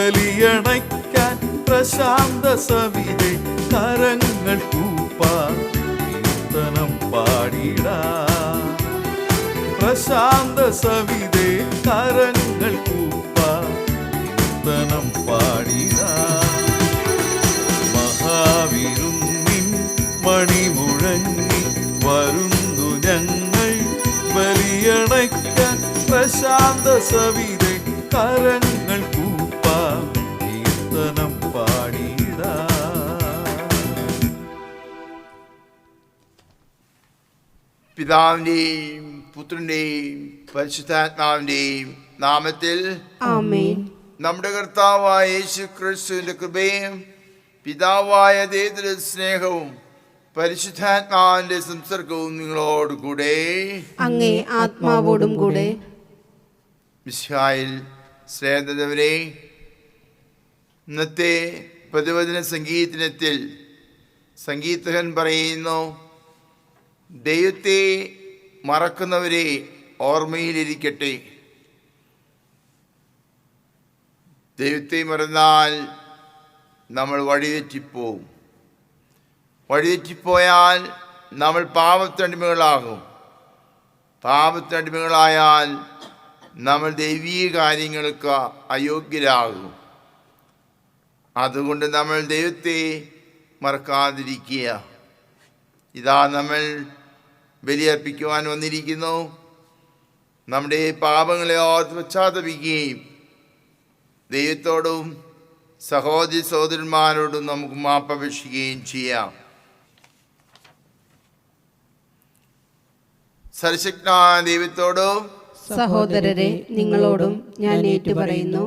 ബലിയണയ്ക്കാൻ പ്രശാന്ത സവിധേ കരങ്ങൾ കൂപ്പാൻ കീർത്തനം പാടിടാം. പ്രശാന്ത സവിധേ കരങ്ങൾ കൂപ്പാൻ കീർത്തനം പാടിടാം. മഹാവിരുന്നിൻ മണിമുഴങ്ങി വരുന്നു ഞങ്ങൾ ബലിയണയ്ക്കാൻ പ്രശാന്ത സവിധേ കരങ്ങൾ കൂപ്പാൻ കീർത്തനം പാടിടാം. പിതാവിന്റെയും പുത്രന്റെയും പരിശുദ്ധാത്മാവിന്റെയും നാമത്തിൽ ആമേൻ. നമ്മുടെ കർത്താവായ യേശു ക്രിസ്തുവിന്റെ കൃപയും പിതാവായ ദൈവത്തിന്റെ സ്നേഹവും പരിശുദ്ധാത്മാവിന്റെ സംസർഗവും നിങ്ങളോട് കൂടെ അങ്ങേ ആത്മാവോടും കൂടെ. മിശിഹായിൽ സ്നേഹിതരെ, ഇന്നത്തെ പ്രതിവചന സംഗീതത്തിൽ സംഗീതകൻ പറയുന്നു, ദൈവത്തെ മറക്കുന്നവരെ ഓർമ്മയിലിരിക്കട്ടെ. ദൈവത്തെ മറന്നാൽ നമ്മൾ വഴിതെറ്റിപ്പോവും. വഴിതെറ്റിപ്പോയാൽ നമ്മൾ പാപത്തടിമകളാകും. പാപത്തടിമകളായാൽ നമ്മൾ ദൈവീയ കാര്യങ്ങൾക്ക് അയോഗ്യരാകും. അതുകൊണ്ട് നമ്മൾ ദൈവത്തെ മറക്കാതിരിക്കുക. ഇതാ നമ്മൾ ബലിയർപ്പിക്കുവാൻ വന്നിരിക്കുന്നു. നമ്മുടെ പാപങ്ങളെ ഓർത്ത് പശ്ചാത്തപിക്കുകയും ദൈവത്തോടും സഹോദരി സഹോദരന്മാരോടും നമുക്ക് മാപ്പപേക്ഷിക്കുകയും ചെയ്യാം. സർവശക്തനായ ദൈവത്തോടും സഹോദരരെ, നിങ്ങളോടും ഞാൻ ഏറ്റുപറയുന്നു.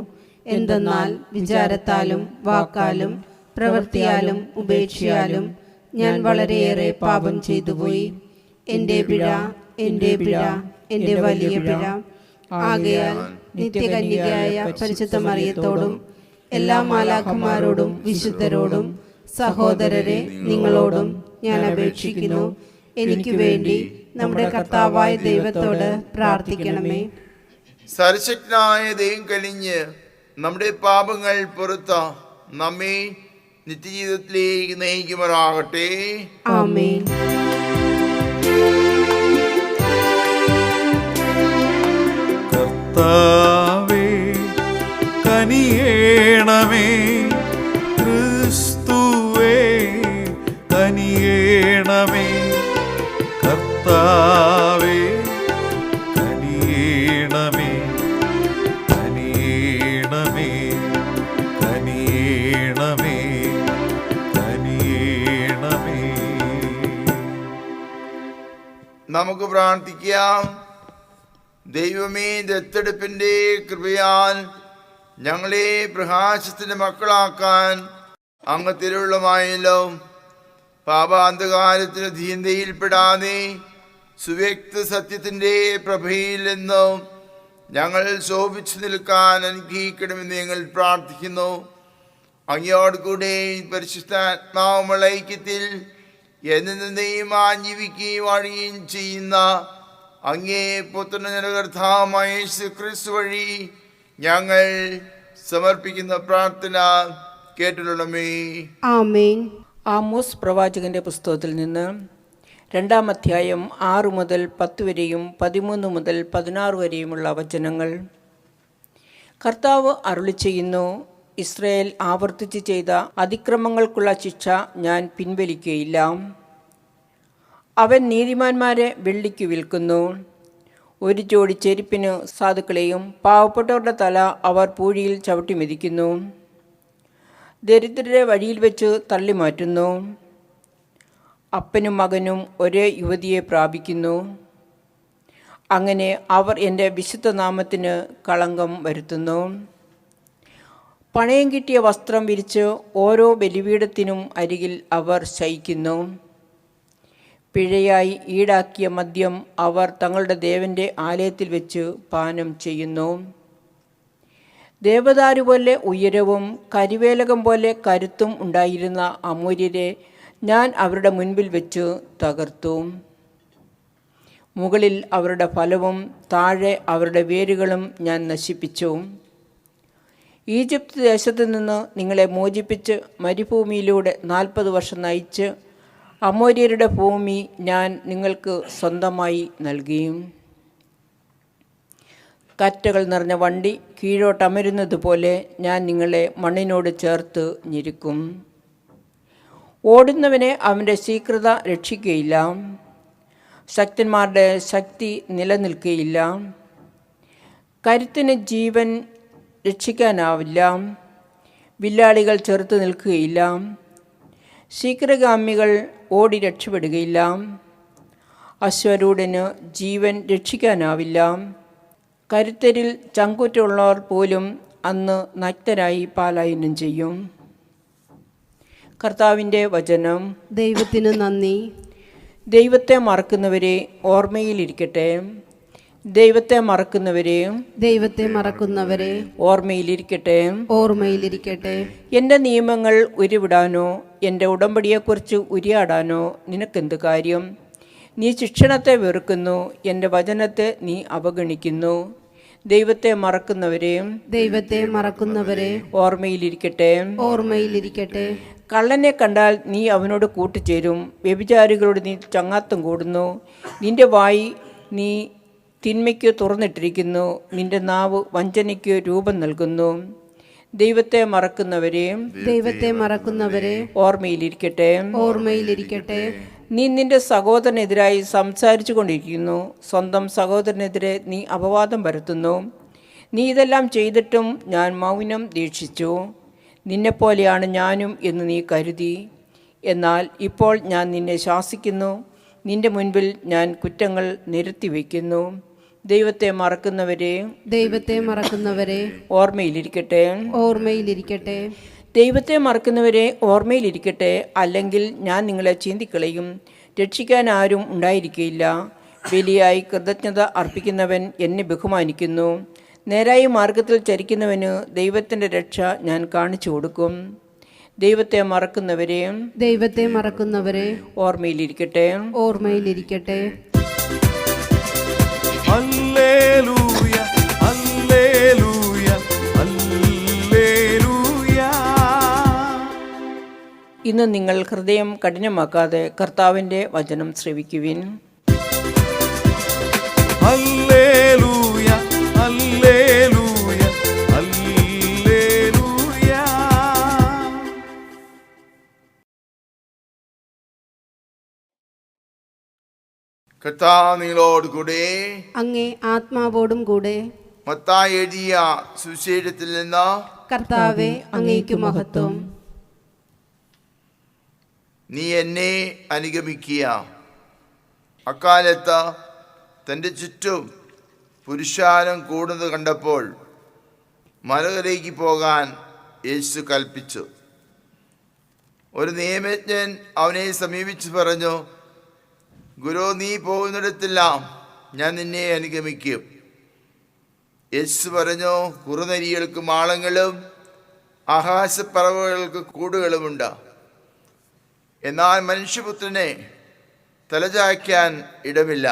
എന്തെന്നാൽ വിചാരത്താലും വാക്കാലും പ്രവൃത്തിയാലും ഉപേക്ഷയാലും ഞാൻ വളരെയേറെ പാപം ചെയ്തുപോയി. എൻ്റെ പിഴ, എൻ്റെ പിഴ, എൻ്റെ വലിയ പിഴ. ആകയാൽ നിത്യകന്യകയായ പരിശുദ്ധ മറിയത്തോടും എല്ലാ മാലാഖമാരോടും വിശുദ്ധരോടും സഹോദരരെ, നിങ്ങളോടും ഞാൻ അപേക്ഷിക്കുന്നു, എനിക്ക് വേണ്ടി നമ്മുടെ കർത്താവായ ദൈവത്തോട് പ്രാർത്ഥിക്കണമേ. സർവശക്തനായ ദൈവം കനിഞ്ഞ് നമ്മുടെ പാപങ്ങൾ പുറത്ത് നമ്മെ നിത്യജീവിതത്തിലേക്ക് നയിക്കുമാറാകട്ടെ. ആമേൻ. കർത്താവേ കനിയേണമേ, ക്രിസ്തുവേ കനിയേണമേ. കർത്താവേ കനിയേണമേ, കനിയേണമേ, കനിയേണമേ, കനിയേണമേ. നമുക്ക് പ്രാർത്ഥിക്കാം. ദൈവമേ, ദത്തെടുപ്പിൻ്റെ കൃപയാൽ ഞങ്ങളെ പ്രകാശത്തിൻ്റെ മക്കളാക്കാൻ അങ്ങ് തിരുവുള്ളമായല്ലോ. പാപാന്തകാലത്തിന് ധീനതയിൽപ്പെടാതെ സുവ്യക്ത സത്യത്തിൻ്റെ പ്രഭയിൽ നിന്നും ഞങ്ങൾ ശോഭിച്ചു നിൽക്കാൻ അനുഗ്രഹിക്കണമെന്ന് ഞങ്ങൾ പ്രാർത്ഥിക്കുന്നു. അങ്ങയോട് കൂടെ പരിശുദ്ധാത്മാവുമുള്ള ഐക്യത്തിൽ എന്നേയും ജീവിക്കുകയും വാഴുകയും ചെയ്യുന്ന അങ്ങേ പുത്രന്റെ കർത്താവായ യേശു ക്രിസ്തു വഴി ഞങ്ങൾ സമർപ്പിക്കുന്ന പ്രാർത്ഥന കേട്ടിട്ടുള്ളമേ. ആമേൻ. ആമോസ് പ്രവാചകന്റെ പുസ്തകത്തിൽ നിന്ന് 2-ാം അധ്യായം 6 മുതൽ 10 വരെയും 13 മുതൽ 16 വരെയുമുള്ള വചനങ്ങൾ. കർത്താവ് അരുളിച്ചെയ്യുന്നു, ഇസ്രായേൽ ആവർത്തിച്ച് ചെയ്ത അതിക്രമങ്ങൾക്കുള്ള ശിക്ഷ ഞാൻ പിൻവലിക്കുകയില്ല. അവൻ നീതിമാന്മാരെ വെള്ളിക്ക് വിൽക്കുന്നു. ഒരു ജോഡി ചെരുപ്പിന് സാധുക്കളെയും പാവപ്പെട്ടവരുടെ തല അവർ പൂഴിയിൽ ചവിട്ടി മെതിക്കുന്നു. ദരിദ്രരെ വഴിയിൽ വെച്ച് തള്ളിമാറ്റുന്നു. അപ്പനും മകനും ഒരേ യുവതിയെ പ്രാപിക്കുന്നു. അങ്ങനെ അവർ എൻ്റെ വിശുദ്ധ നാമത്തിന് കളങ്കം വരുത്തുന്നു. പണയം കിട്ടിയ വസ്ത്രം വിരിച്ച് ഓരോ ബലിപീഠത്തിനും അരികിൽ അവർ ശയിക്കുന്നു. പിഴയായി ഈടാക്കിയ മദ്യം അവർ തങ്ങളുടെ ദേവൻ്റെ ആലയത്തിൽ വെച്ച് പാനം ചെയ്യുന്നു. ദേവദാരു പോലെ ഉയരവും കരിവേലകം പോലെ കരുത്തും ഉണ്ടായിരുന്ന അമൂര്യരെ ഞാൻ അവരുടെ മുൻപിൽ വെച്ച് തകർത്തു. മുകളിൽ അവരുടെ ഫലവും താഴെ അവരുടെ വേരുകളും ഞാൻ നശിപ്പിച്ചു. ഈജിപ്ത് ദേശത്തു നിന്ന് നിങ്ങളെ മോചിപ്പിച്ച് മരുഭൂമിയിലൂടെ 40 വർഷം നയിച്ച് അമോര്യരുടെ ഭൂമി ഞാൻ നിങ്ങൾക്ക് സ്വന്തമായി നൽകി. കറ്റകൾ നിറഞ്ഞ വണ്ടി കീഴോട്ടമരുന്നത് പോലെ ഞാൻ നിങ്ങളെ മണ്ണിനോട് ചേർത്ത് ഞെരുക്കും. ഓടുന്നവനെ അവൻ്റെ ശീഘ്രത രക്ഷിക്കുകയില്ല, ശക്തന്മാരുടെ ശക്തി നിലനിൽക്കുകയില്ല. കരുത്തിന് ജീവൻ രക്ഷിക്കാനാവില്ല, വില്ലാളികൾ ചെറുത്ത് നിൽക്കുകയില്ല, ശീഘ്രഗാമികൾ ഓടി രക്ഷപ്പെടുകയില്ല. അശ്വരൂഢന് ജീവൻ രക്ഷിക്കാനാവില്ല, കരുത്തരിൽ ചങ്കൂറ്റുള്ളവർ പോലും അന്ന് നഗ്നരായി പലായനം ചെയ്യും. കർത്താവിൻ്റെ വചനം. ദൈവത്തിനു നന്ദി. ദൈവത്തെ മറക്കുന്നവരെ ഓർമ്മയിലിരിക്കട്ടെ, ദൈവത്തെ മറക്കുന്നവരെ ഓർമ്മയിലിരിക്കട്ടെ, ഓർമ്മയിലിരിക്കട്ടെ. എൻ്റെ നിയമങ്ങൾ ഉരുവിടാനോ എൻ്റെ ഉടമ്പടിയെക്കുറിച്ച് ഉരിയാടാനോ നിനക്കെന്ത് കാര്യം? നീ ശിക്ഷണത്തെ വെറുക്കുന്നു, എൻ്റെ വചനത്തെ നീ അവഗണിക്കുന്നു. ദൈവത്തെ മറക്കുന്നവരെ ഓർമ്മയിലിരിക്കട്ടെ. കള്ളനെ കണ്ടാൽ നീ അവനോട് കൂട്ടുചേരും, വ്യഭിചാരികളോട് നീ ചങ്ങാത്തം കൂടുന്നു. നിന്റെ വായി നീ തിന്മയ്ക്ക് തുറന്നിട്ടിരിക്കുന്നു, നിന്റെ നാവ് വഞ്ചനയ്ക്ക് രൂപം നൽകുന്നു. ദൈവത്തെ മറക്കുന്നവരെ ഓർമ്മയിലിരിക്കട്ടെ. നീ നിന്റെ സഹോദരനെതിരായി സംസാരിച്ചു കൊണ്ടിരിക്കുന്നു, സ്വന്തം സഹോദരനെതിരെ നീ അപവാദം പരത്തുന്നു. നീ ഇതെല്ലാം ചെയ്തിട്ടും ഞാൻ മൗനം ദീക്ഷിച്ചു. നിന്നെപ്പോലെയാണ് ഞാനും എന്ന് നീ കരുതി. എന്നാൽ ഇപ്പോൾ ഞാൻ നിന്നെ ശാസിക്കുന്നു, നിന്റെ മുൻപിൽ ഞാൻ കുറ്റങ്ങൾ നിരത്തി വയ്ക്കുന്നു. ദൈവത്തെ മറക്കുന്നവരെ ഓർമ്മയിലിരിക്കട്ടെ. ദൈവത്തെ മറക്കുന്നവരെ ഓർമ്മയിലിരിക്കട്ടെ, അല്ലെങ്കിൽ ഞാൻ നിങ്ങളെ ചീന്തിക്കളയും, രക്ഷിക്കാൻ ആരും ഉണ്ടായിരിക്കുകയില്ല. ബലിയായി കൃതജ്ഞത അർപ്പിക്കുന്നവൻ എന്നെ ബഹുമാനിക്കുന്നു. നേരായ മാർഗത്തിൽ ചരിക്കുന്നവന് ദൈവത്തിൻ്റെ രക്ഷ ഞാൻ കാണിച്ചു കൊടുക്കും. ദൈവത്തെ മറക്കുന്നവരെ ഓർമ്മയിലിരിക്കട്ടെ. Hallelujah, hallelujah, hallelujah. ഇന്ന് നിങ്ങൾ ഹൃദയം കഠിനമാക്കാതെ കർത്താവിൻ്റെ വചനം ശ്രവിക്കുവിൻ. Hallelujah, hallelujah, hallelujah. കർത്താവ് നിങ്ങളോട് കൂടെ, അങ്ങേ ആത്മാവോടും കൂടെ. മത്തായി എഴുതിയ സുവിശേഷത്തിൽ നിന്ന്. കർത്താവേ, അങ്ങേക്കു മഹത്വം. നീ എന്നെ അനുഗമിക്കുക. അക്കാലത്ത് തൻ്റെ ചുറ്റും പുരുഷാരം കൂടുന്നത് കണ്ടപ്പോൾ മലകരയ്ക്ക് പോകാൻ യേശു കൽപ്പിച്ചു. ഒരു നിയമജ്ഞൻ അവനെ സമീപിച്ച് പറഞ്ഞു, ഗുരു, നീ പോകുന്നിടത്തെല്ലാം ഞാൻ നിന്നെ അനുഗമിക്കും. യേശു പറഞ്ഞു, കുറുനരികൾക്ക് മാളങ്ങളും ആകാശപ്പറവകൾക്ക് കൂടുകളുമുണ്ട്, എന്നാൽ മനുഷ്യപുത്രനെ തലചായ്ക്കാൻ ഇടമില്ല.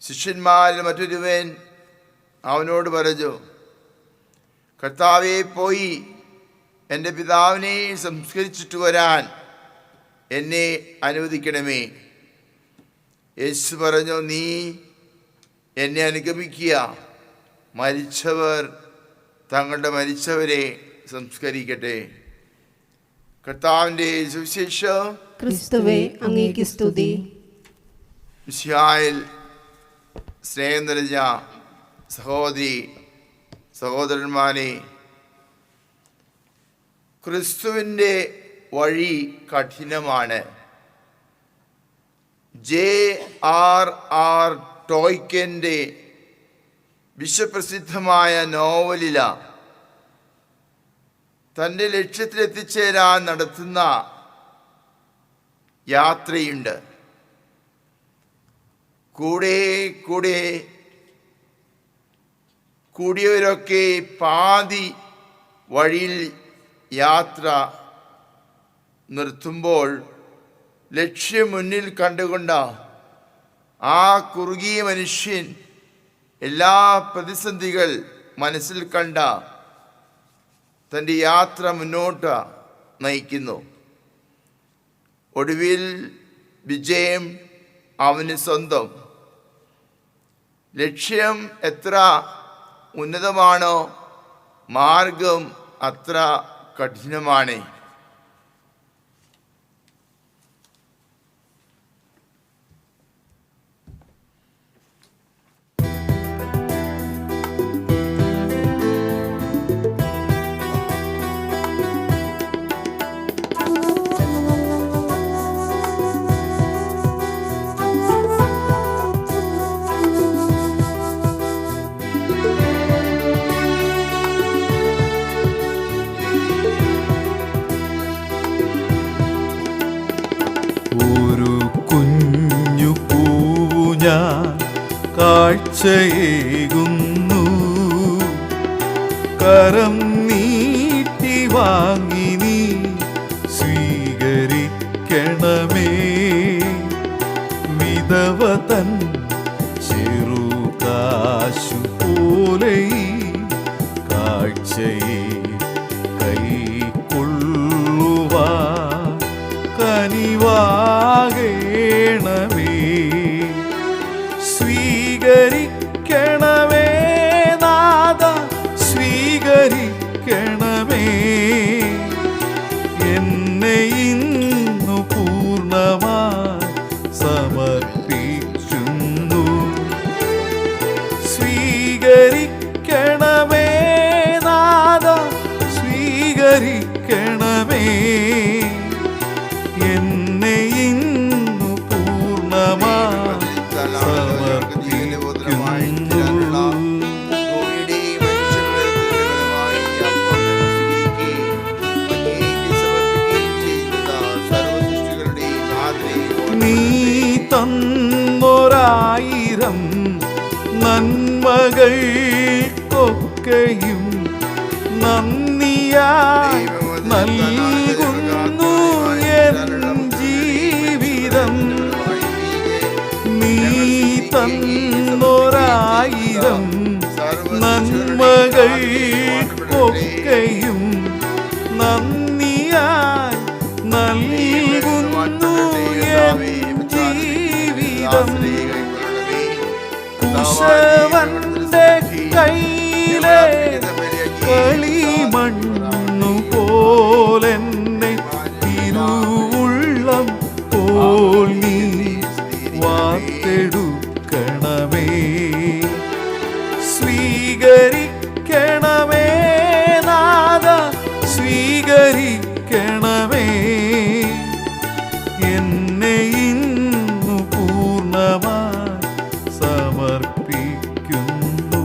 ശിഷ്യന്മാരിൽ മറ്റൊരുവൻ അവനോട് പറഞ്ഞു, കർത്താവേ, പോയി എൻ്റെ പിതാവിനെ സംസ്കരിച്ചിട്ട് വരാൻ എന്നെ അനുവദിക്കണമേ. യേശു പറഞ്ഞു, നീ എന്നെ അനുഗമിക്കുക. മരിച്ചവർ തങ്ങളുടെ മരിച്ചവരെ സംസ്കരിക്കട്ടെ. കർത്താവിൻ്റെ സുവിശേഷം. ക്രിസ്തുവേ, അങ്ങേക്ക് സ്തുതി. മിശിഹായിൽ സ്നേഹം നിറഞ്ഞ സഹോദരി സഹോദരന്മാരെ, ക്രിസ്തുവിൻ്റെ വഴി കഠിനമാണ്. J.R.R. ടോയ്ക്കൻ്റെ വിശ്വപ്രസിദ്ധമായ നോവലില തൻ്റെ ലക്ഷ്യത്തിലെത്തിച്ചേരാൻ നടത്തുന്ന യാത്രയുണ്ട്. കൂടിയവരൊക്കെ പാതി വഴിയിൽ യാത്ര നിർത്തുമ്പോൾ ലക്ഷ്യം മുന്നിൽ കണ്ടുകൊണ്ട് ആ കുറുകിയ മനുഷ്യൻ എല്ലാ പ്രതിസന്ധികൾ മനസ്സിൽ കണ്ട തൻ്റെ യാത്ര മുന്നോട്ട് നയിക്കുന്നു. ഒടുവിൽ വിജയം അവന് സ്വന്തം. ലക്ഷ്യം എത്ര ഉന്നതമാണോ മാർഗം അത്ര കഠിനമാണ്. ഒരു കുഞ്ഞു പൂവു ഞാൻ കാഴ്ചയേകുന്നു, കരം നീട്ടി വാങ്ങി നീ സ്വീകരിക്കണമേ. വിധവ തൻ ചെറുകാശു പോലെ ഈ കാഴ്ചയെ കൈക്കൊള്ളുവാൻ കനിവാകേണമേ. സ്വീകരിക്കണമേ നാഥ, സ്വീകരിക്കണമേ. എന്നെ ഇന്നു പൂർണ്ണമായി സമർപ്പിക്കുന്നു. സ്വീകരിക്കണമേ നാഥ, സ്വീകരിക്കണമേ. എന്നെ ഇന്നു പൂർണ്ണമായി സമർപ്പിക്കുന്നു. നീ തന്നൊരായിരം നന്മകൾക്കൊക്കെയും നന്ദിയായി നൽകുന്നു എൻ ജീവിതം. നീ തന്നൊരായിരം നന്മകൾക്കൊക്കെയും നന്ദിയായി നൽകുന്നു എൻ ജീവിതം. കുശവന്റെ കയ്യിലെ കളിമണ്ണു പോലെന്നെ തിരുവുള്ളം പോൽ നീ വാർത്തെടുക്കണമേ. സ്വീകരിക്കണമേ നാഥ, സ്വീകരിക്കണമേ. എന്നെ ഇന്നു പൂർണ്ണമായി സമർപ്പിക്കുന്നു.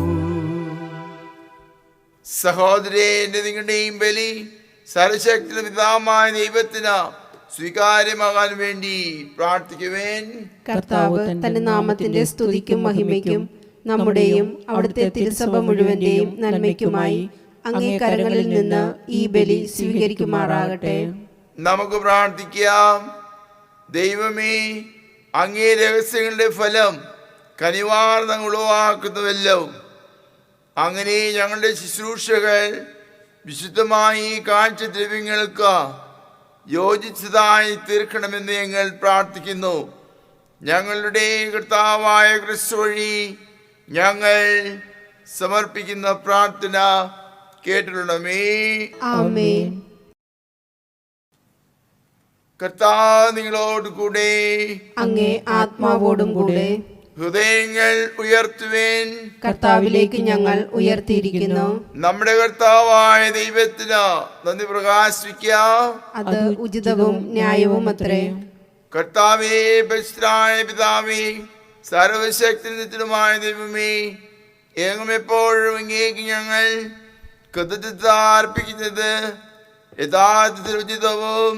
സഹോദരന്റെ നിങ്ങളുടെയും ബലി സർവശക്തി പിതാവായ ദൈവത്തിന് സ്വീകാര്യമാകാൻ വേണ്ടി പ്രാർത്ഥിക്കുവേൻ. കർത്താവ് തന്റെ നാമത്തിന്റെ സ്തുതിക്കും മഹിമയ്ക്കും നമ്മുടെയും അവിടുത്തെ തിരുസഭ മുഴുവന്റെയും നന്മയ്ക്കുമായി അങ്ങേ കരങ്ങളിൽ നിന്ന് ഈ ബലി സ്വീകരിക്കുമാറാകട്ടെ. നമുക്ക് പ്രാർത്ഥിക്കാം. ദൈവമേ, അങ്ങേ രഹസ്യങ്ങളുടെ ഫലം കനിവാർന്ന ഉളവാക്കുന്നുവല്ലോ. അങ്ങനെ ഞങ്ങളുടെ ശുശ്രൂഷകൾ വിശുദ്ധമായി കാഴ്ചദ്രവ്യങ്ങൾക്ക് യോജിച്ചതായി തീർക്കണമെന്ന് ഞങ്ങൾ പ്രാർത്ഥിക്കുന്നു. ഞങ്ങളുടെ കർത്താവായ ക്രിസ്തു വഴി ഞങ്ങൾ സമർപ്പിക്കുന്ന പ്രാർത്ഥന കേട്ടിട്ടുള്ളമേ. ആമേൻ. കർത്താവ് നിങ്ങളോട് കൂടെ, അങ്ങേ ആത്മാവോടും കൂടെ. ഹൃദയങ്ങൾ ഉയർത്തുവേൻ. കർത്താവിലേക്ക് ഞങ്ങൾ ഉയർത്തിയിരിക്കുന്നു. നമ്മുടെ കർത്താവായ ദൈവത്തിന് നന്ദി പ്രകാശിപ്പിക്കാം. അത് ഉചിതവും ന്യായവും അത്രേ. കർത്താവേ, പരിശുദ്ധനായ പിതാവേ, സർവശക്തനുമായ ദൈവമേ, എങ്ങും എപ്പോഴും അങ്ങേക്ക് ഞങ്ങൾ കൃതജ്ഞത അർപ്പിക്കുന്നത് യഥാർത്ഥത്തിൽ ഉചിതവും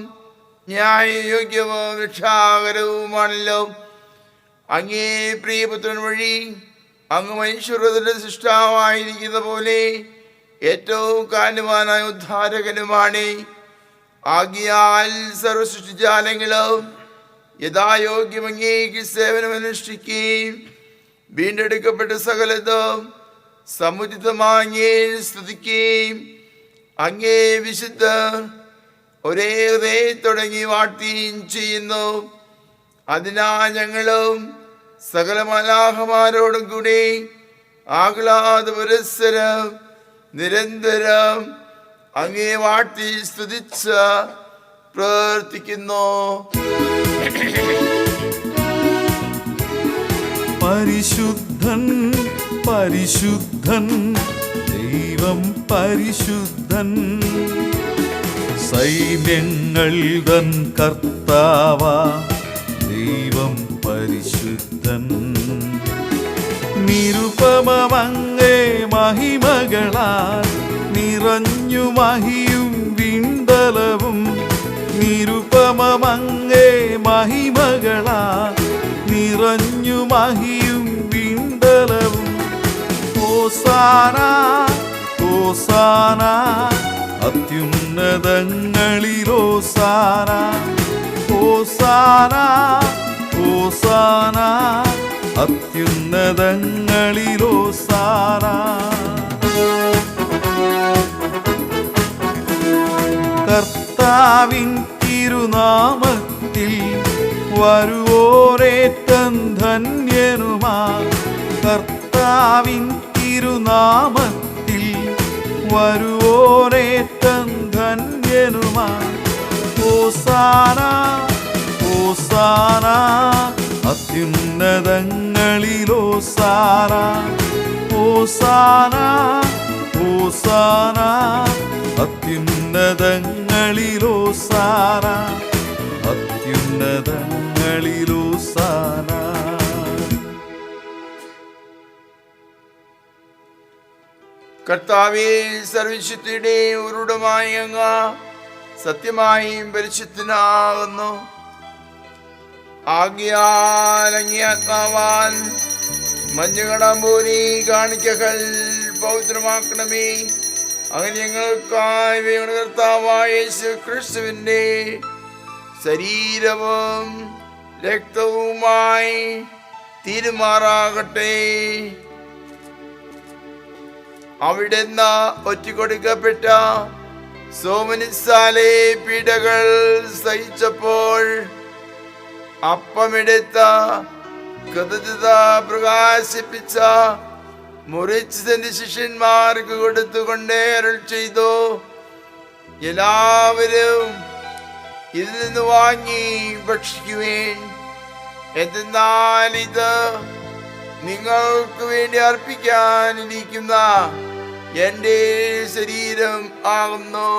ന്യായയോഗ്യവും രക്ഷാകരവുമാണല്ലോ. അങ്ങേ പ്രിയപുത്രൻ വഴി അങ്ങ് മനുഷ്യരുടെ സൃഷ്ടാവായിരിക്കുന്ന പോലെ ഏറ്റവും കാരണവാനായ ഉദ്ധാരകനുമാണ്. ആകിയാൽ സർവസൃഷ്ടിജാലങ്ങളും യഥായോഗ്യം അങ്ങേക്ക് സേവനമനുഷ്ഠിക്കുകയും വീണ്ടെടുക്കപ്പെട്ട സകലതും സമുചിതമായി സ്തുതിക്കുകയും അങ്ങേ വിശുദ്ധർ ഒരേ ഹൃദയത്തുടങ്ങി വാഴ്ത്തുകയും ചെയ്യുന്നു. അതിനാൽ ഞങ്ങളും സകല മലാഹമാരോടും കൂടി ആഹ്ലാദ പുരസ്സരം നിരന്തരം അങ്ങേ വാഴ്ത്തി സ്തുതിച്ച് പ്രാർത്ഥിക്കുന്നു. പരിശുദ്ധൻ പരിശുദ്ധൻ ദൈവം പരിശുദ്ധൻ, സൈന്യങ്ങൾ തൻ കർത്താവ ദൈവം പരിശുദ്ധൻ. നിരുപമമങ്ങേ മഹിമകളാൽ നിറഞ്ഞു മഹിയും വിണ്ടലവും, നിരുപമമങ്ങേ മഹിമകളാൽ നിറഞ്ഞു മഹിയും വിണ്ടലവും. ഹോസാന ഹോസാന അത്യുന്നതങ്ങളിൽ ഹോസാന, ഹോസാന ഹോസാന അത്യുന്നതങ്ങളിൽ ഹോസാന. കർത്താവിൻ തിരുനാമത്തിൽ വരുവോരേറ്റം ധന്യനുമാ, കർത്താവിൻ തിരുനാമത്തിൽ വരുവോരേറ്റം ധന്യനുമാ. ഹോസാന ഹോസാന അത്യുന്നതങ്ങളിൽ ഹോസാന, ഹോസാന ഹോസാന അത്യുന്നതങ്ങളിൽ ഹോസാന, അത്യുന്നതങ്ങളിൽ ഹോസാന. കർത്താവേ, സർവശക്തിയുടെ ഉരുടമായ അങ്ങ് സത്യമായും പരിശുദ്ധനാകുന്നു. ആകയാൽ അങ്ങേ ആത്മാവാൽ മഞ്ഞുകടമ്പൂരി കാണിക്കകൾ പവിത്രമാക്കണമേ. അങ്ങനെ ഞങ്ങൾക്കായി വേണ കർത്താവായ യേശു ക്രിസ്തുവിന്റെ ശരീരവും രക്തവുമായി തീരുമാറാകട്ടെ. അവിടുന്ന് ഒറ്റിക്കൊടുക്കപ്പെട്ട സോമനിസാലെ പീഡകൾ സഹിച്ചപ്പോൾ അപ്പമെടുത്ത കൃതജ്ഞത പ്രകാശിപ്പിച്ച മുറിച്ച് തന്റെ ശിഷ്യന്മാർക്ക് കൊടുത്തുകൊണ്ട് അരുൾ ചെയ്തു, എല്ലാവരും ഇതിൽ നിന്ന് വാങ്ങി ഭക്ഷിക്കുവേൻ. എന്തെന്നാൽ ഇത് നിങ്ങൾക്ക് വേണ്ടി അർപ്പിക്കാനിരിക്കുന്ന എൻ്റെ ശരീരം ആകുന്നു.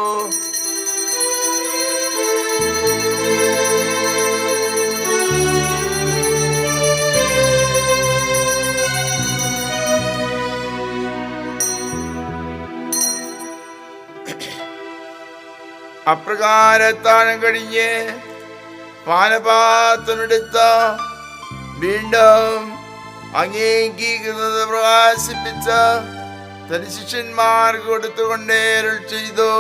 അപ്രകാരത്താഴം കഴിഞ്ഞ് പാനപാത്രമെടുത്ത വീണ്ടും അംഗീകരിക്കുന്നത് പ്രകാശിപ്പിച്ച തന്റെ ശിഷ്യന്മാർക്ക് കൊടുത്തുകൊണ്ട് അരുൾ ചെയ്തു,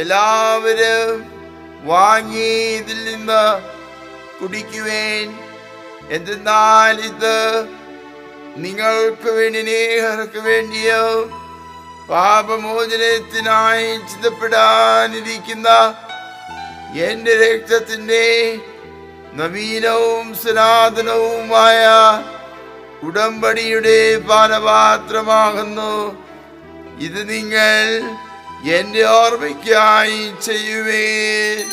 എല്ലാവരും വാങ്ങി ഇതിൽ നിന്ന് കുടിക്കുവേൻ. എന്തെന്നാൽ ഇത് നിങ്ങൾക്ക് വേണ്ടി അനേകർക്ക് വേണ്ടിയോ പാപമോചനത്തിനായി ചിന്തപ്പെടാനിരിക്കുന്ന എന്റെ രക്തത്തിന്റെ നവീനവും സനാതനവുമായ ഉടമ്പടിയുടെ പാനപാത്രമാകുന്നു. ഇത് നിങ്ങൾ എന്റെ ഓർമ്മയ്ക്കായി ചെയ്യുവേൻ.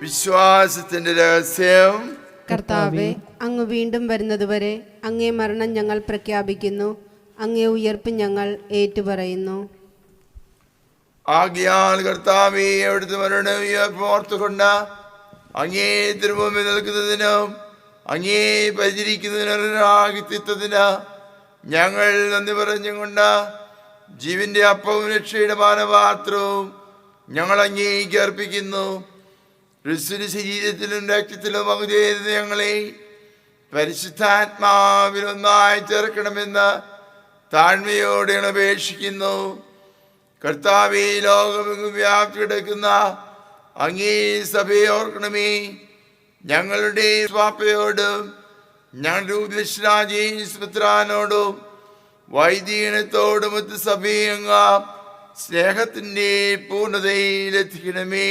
വിശ്വാസത്തിന്റെ രഹസ്യം. കർത്താവെ, അങ്ങ് വീണ്ടും വരുന്നതുവരെ അങ്ങേ മരണം ഞങ്ങൾ പ്രഖ്യാപിക്കുന്നു, അങ്ങേ ഉയർപ്പ് ഞങ്ങൾ ഏറ്റുപറയുന്നു. ആകയാൽ കർത്താവേ, അവിടുത്തെ മരണം ഉയർപ്പ് ഓർത്തുകൊണ്ട് അങ്ങേ തിരുമുമ്പിൽ നിൽക്കുന്നതിനും അങ്ങേ പരിചരിക്കുന്നതിനൊരാകിത്യത്തിന് ഞങ്ങൾ നന്ദി പറഞ്ഞുകൊണ്ട് ജീവന്റെ അപ്പവും രക്ഷയുടെ പാനപാത്രവും ഞങ്ങൾ അങ്ങേക്ക് അർപ്പിക്കുന്നു. ക്രിസ്തുവിന്റെ ശരീരത്തിലും രക്തത്തിലും പങ്കുചേരുന്ന ഞങ്ങളെ പരിശുദ്ധാത്മാവിൽ ഒന്നായി ചേർക്കണമെന്ന് താഴ്മയോടെ അപേക്ഷിക്കുന്നു. കർത്താവേ, ലോകമെങ്ങും വ്യാപ്തി കിടക്കുന്ന അങ്ങേ സഭയെ ഓർക്കണമേ. ഞങ്ങളുടെ സ്വാപ്പയോടും ഞങ്ങളുടെ ഉപദേശിരാജേസ്പുത്രാനോടും വൈദികനത്തോടും ഒത്ത് സഭയെ അങ്ങ് സ്നേഹത്തിൻ്റെ പൂർണ്ണതയിലെത്തിക്കണമേ.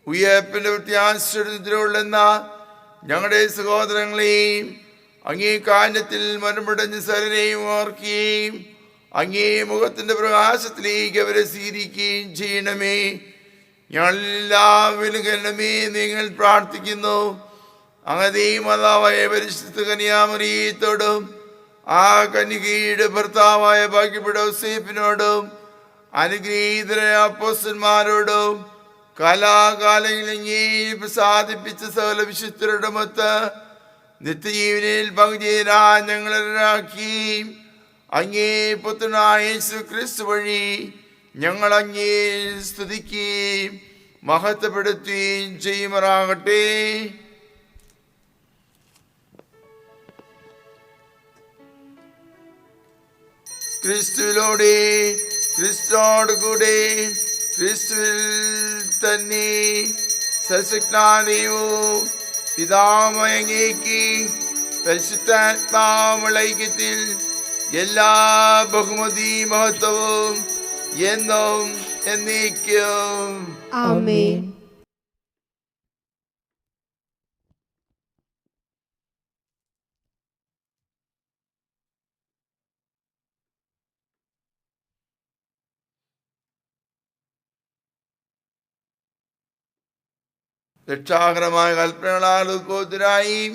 ഉയർപ്പിന്റെ പ്രത്യാശയുള്ള ഞങ്ങളുടെ സഹോദരങ്ങളെയും അങ്ങേ കാഞ്ഞത്തിൽ മരമടഞ്ഞ സരനെയും ഓർക്കുകയും അങ്ങേ മുഖത്തിന്റെ പ്രകാശത്തിലേക്ക് അവരെ സ്വീകരിക്കുകയും ചെയ്യണമേ. ഞങ്ങളെല്ലാവരും കരണമേ നിങ്ങൾ പ്രാർത്ഥിക്കുന്നു. അങ്ങതേ മാതാവായ പരിശുദ്ധ കന്യാമറിയത്തോടും ആ കന്യകയുടെ ഭർത്താവായ ഭാഗ്യപ്പെട്ട യോസേഫിനോടും അനുഗ്രഹീതരായ അപ്പോസ്തലന്മാരോടും കാലാകാലങ്ങളിൽ അങ്ങേ പ്രസാദിപ്പിച്ച സകല വിശുദ്ധരുടെ മൊത്ത് നിത്യജീവനിൽ പങ്കുചേരാൻ ഞങ്ങളാക്കി അങ്ങേ പുത്രനായ യേശു ക്രിസ്തു വഴി ഞങ്ങൾ അങ്ങേ സ്തുതിക്കുകയും മഹത്വപ്പെടുത്തുകയും ചെയ്യുമാറാകട്ടെ. ക്രിസ്തുവിലൂടെ, ക്രിസ്തുവോട് കൂടെ, ക്രിസ്തുവിൽ തന്നെ സശക്താദൈവവും പിതാമയങ്ങേക്ക് പരിശുദ്ധാത്മാവുള്ള ഐക്യത്തിൽ എല്ലാ ബഹുമതി മഹത്വവും എന്നും എന്നേക്കും ആമേൻ. രക്ഷാകരമായ കൽപ്പനകളാൽ ഉദ്ബോധരായും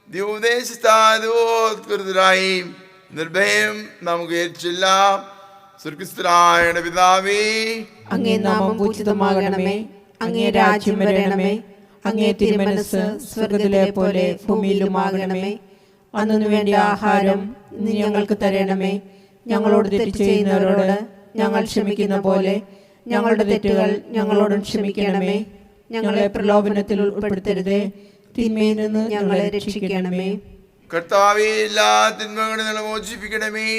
ദിവദേശാലോത്കൃതരായും നിർഭയം നമുക്ക് ഏറ്റില്ല. സ്വർഗസ്ഥനായ പിതാവേ, അങ്ങേ നാമം പൂജിതമാകണമേ. അങ്ങേ രാജ്യം വരണമേ. അങ്ങേ തിരുമനസ് സ്വർഗത്തിലെ പോലെ ഭൂമിയിലുമാകണമേ. അന്നു വേണ്ട ആഹാരം നീ ഞങ്ങൾക്ക് തരണമേ. ഞങ്ങളോട് തെറ്റ് ചെയ്യുന്നവരോട് ഞങ്ങൾ ക്ഷമിക്കുന്ന പോലെ ഞങ്ങളുടെ തെറ്റുകൾ ഞങ്ങളോടും ക്ഷമിക്കണമേ. ഞങ്ങളെ പ്രലോഭനത്തിൽ ഉൾപ്പെടുത്തരുതേ. തിന്മയിൽ നിന്ന് ഞങ്ങളെ രക്ഷിക്കണമേ. കർത്താവേ, എല്ലാ തിന്മകളിൽ നിന്ന് മോചിപ്പിക്കണമേ.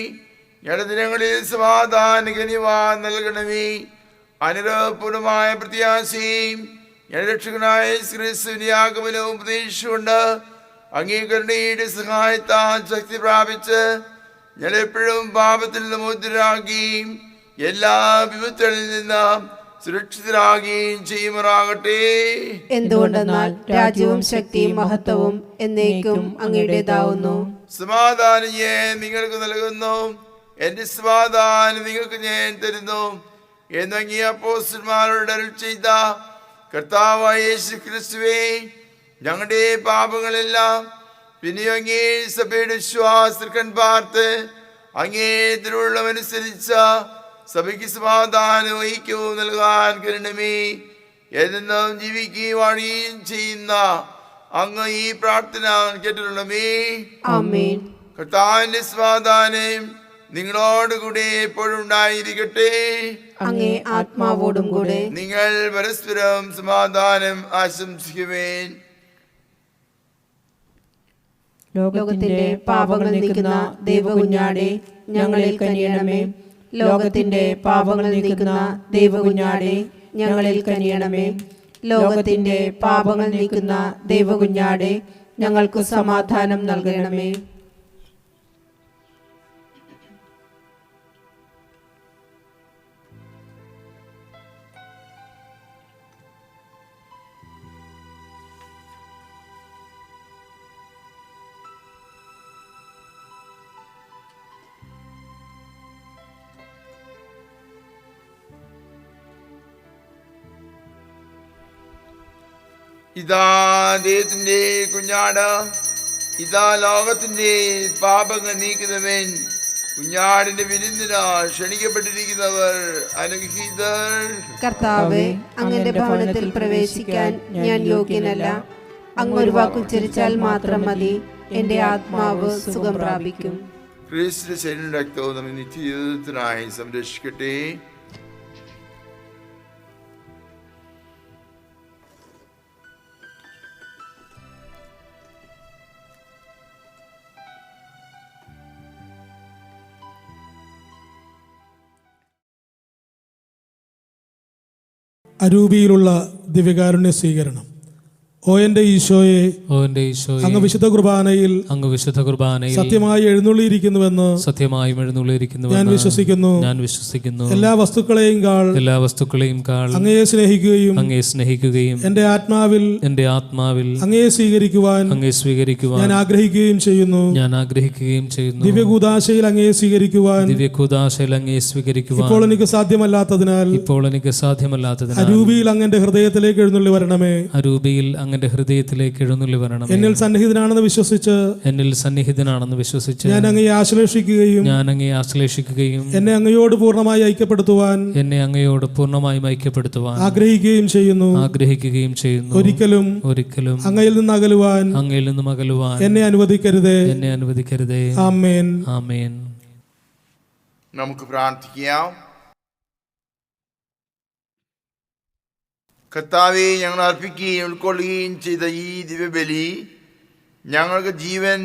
ഞങ്ങളുടെ ദിനങ്ങളിൽ സമാധാന കനിവാൻ നൽകണമേ. അനുരവപൂർണമായ പ്രത്യാശയും ഞങ്ങളുടെ രക്ഷകനായ ക്രിസ്തുവിന്റെ ആഗമനവും പ്രതീക്ഷിച്ചുകൊണ്ട് അംഗീകരണയുടെ സഹായത്താൽ ശക്തി പ്രാപിച്ച് ഞങ്ങളെപ്പോഴും പാപത്തിൽ നിന്ന് മോചിതരാകുകയും എല്ലാ വിപത്തുകളിൽ നിന്ന് സുരക്ഷിതരാകുകയും ചെയ്യുമാറാകട്ടെ. എന്തുകൊണ്ടെന്നാൽ രാജ്യവും ശക്തിയും മഹത്വവും എന്നേക്കും അങ്ങയുടേതാവുന്നു. സമാധാനം ഞാൻ നിങ്ങൾക്ക് നൽകുന്നു, എന്റെ സമാധാനം നിങ്ങൾക്ക് ഞാൻ തരുന്നു എന്നങ്ങി അപ്പോസ്തലന്മാരോട് അരുൾ ചെയ്ത കർത്താവായ യേശു ക്രിസ്തുവേ, ഞങ്ങളുടെ പാപങ്ങളെല്ലാം പിന്നെ അങ്ങേ സഭയുടെ വിശ്വാസത്തിൽ പാർത്ത് അങ്ങേ തിരുവുള്ളമനുസരിച്ച സഭയ്ക്ക് സമാധാനവും ഐക്യവും നൽകാൻ കരുണമേ. എന്നും ജീവിക്കുകയും വാഴുകയും ചെയ്യുന്ന അങ്ങ് ഈ പ്രാർത്ഥന കേട്ടിട്ടുള്ളമേ. ആമേൻ. കർത്താവിന്റെ സമാധാനം നിങ്ങളോടുകൂടെ എപ്പോഴും ഉണ്ടായിരിക്കട്ടെ. അങ്ങേ ആത്മാവോടും കൂടെ. നിങ്ങൾ പരസ്പരം സമാധാനം ആശംസിക്കുവേൻ. ലോകത്തിന്റെ പാപങ്ങൾ നീക്കുന്ന ദൈവകുഞ്ഞാടേ, ഞങ്ങളിൽ കനിയണമേ. ലോകത്തിന്റെ പാപങ്ങൾ നീക്കുന്ന ദൈവകുഞ്ഞാടേ, ഞങ്ങളിൽ കനിയണമേ. ലോകത്തിന്റെ പാപങ്ങൾ നീക്കുന്ന ദൈവകുഞ്ഞാടേ, ഞങ്ങൾക്ക് സമാധാനം നൽകണമേ. ഇതാ ദൈവത്തിന്റെ കുഞ്ഞാട്, ഇതാ ലോകത്തിന്റെ പാപങ്ങൾ നീക്കുന്നവൻ. കുഞ്ഞാടിന്റെ വിരുന്നിന് ക്ഷണിക്കപ്പെട്ടിരിക്കുന്നവർ അനുഗ്രഹീതർ. കർത്താവേ, അങ്ങയുടെ ഭവനത്തിൽ പ്രവേശിക്കാൻ ഞാൻ യോഗ്യനല്ല. അങ്ങ് ഒരു വാക്കുച്ചരിച്ചാൽ മാത്രം മതി, എന്റെ ആത്മാവ് സുഖം പ്രാപിക്കും. ക്രിസ്തു ശരീരം രക്തവും നമ്മെ നിത്യജീവിതത്തിനായി സംരക്ഷിക്കട്ടെ. അരൂപിയിലുള്ള ദിവ്യകാരുണ്യ സ്വീകരണം. ഓ എൻ്റെ ഈശോയെ, അങ്ങ് വിശുദ്ധ കുർബാനയിൽ സത്യമായി എഴുന്നള്ളിയിരിക്കുന്നുവെന്ന് ഞാൻ വിശ്വസിക്കുന്നു. എല്ലാ വസ്തുക്കളെയും കാൾ അങ്ങയെ സ്നേഹിക്കുകയും എൻ്റെ ആത്മാവിൽ അങ്ങയെ സ്വീകരിക്കുവാൻ ഞാൻ ആഗ്രഹിക്കുകയും ചെയ്യുന്നു. ദിവ്യകൂദാശയിൽ അങ്ങയെ സ്വീകരിക്കുവാൻ ഇപ്പോൾ എനിക്ക് സാധ്യമല്ലാത്തതിനാൽ അരൂപിയിൽ അങ്ങന്റെ ഹൃദയത്തിലേക്ക് എഴുന്നള്ളി വരണമേ. അങ്ങന്റെ ഹൃദയത്തിലേക്ക് എഴുന്നള്ളി വരണം. എന്നിൽ സന്നിഹിതനാണെന്ന് വിശ്വസിച്ച് ഞാൻ അങ്ങയെ ആശ്ലേഷിക്കുകയും എന്നെ അങ്ങയോട് പൂർണ്ണമായി ഐക്യപ്പെടുത്തുവാൻ ആഗ്രഹിക്കുകയും ചെയ്യുന്നു. ഒരിക്കലും അങ്ങയിൽ നിന്ന് അകലുവാൻ എന്നെ അനുവദിക്കരുതേ. ആമേൻ. നമുക്ക് പ്രാർത്ഥിക്കാം. കർത്താവെ, ഞങ്ങൾ അർപ്പിക്കുകയും ഉൾക്കൊള്ളുകയും ചെയ്ത ഈ ദിവ്യബലി ഞങ്ങൾക്ക് ജീവൻ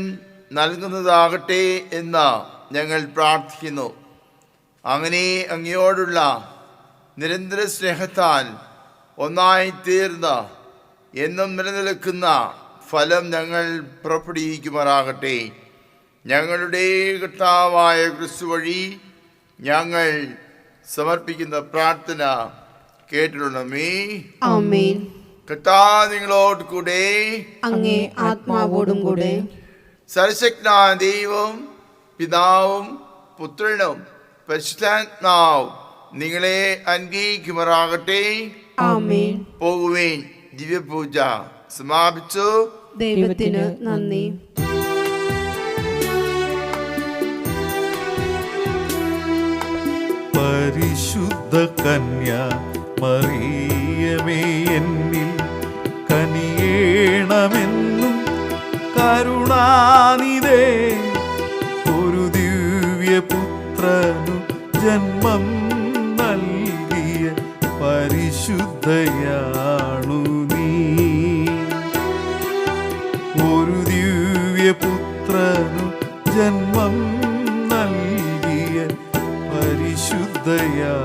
നൽകുന്നതാകട്ടെ എന്ന് ഞങ്ങൾ പ്രാർത്ഥിക്കുന്നു. അങ്ങനെ അങ്ങയോടുള്ള നിരന്തര സ്നേഹത്താൽ ഒന്നായി തീർന്ന് എന്നും നിലനിൽക്കുന്ന ഫലം ഞങ്ങൾ പുറപ്പെടുവിക്കുമാറാകട്ടെ. ഞങ്ങളുടെ കർത്താവായ ക്രിസ്തു വഴി ഞങ്ങൾ സമർപ്പിക്കുന്ന പ്രാർത്ഥന കേട്ടിട്ടുണ്ടമേ. ആമേൻ. കർത്താവ് നിങ്ങളോട് കൂടെ, അങ്ങേ ആത്മാവോടും കൂടെ. സർവശക്തനായ ദൈവം പിതാവും പുത്രനും പരിശുദ്ധാത്മാവും നിങ്ങളെ അനുഗ്രഹിക്കുമാറാകട്ടെ. ആമേൻ. പോകുവേൻ. ദിവ്യപൂജ സമാപിച്ചു. ദൈവത്തിന് നന്ദി. പരിശുദ്ധ കന്യ മറിയമേ, എന്നിൽ കനിയേണമെന്നും കരുണാനിധേ. ഒരു ദിവ്യപുത്രനു ജന്മം നൽകിയ പരിശുദ്ധയാണു നീ. ഒരു ദിവ്യപുത്രനു ജന്മം നൽകിയ പരിശുദ്ധയാ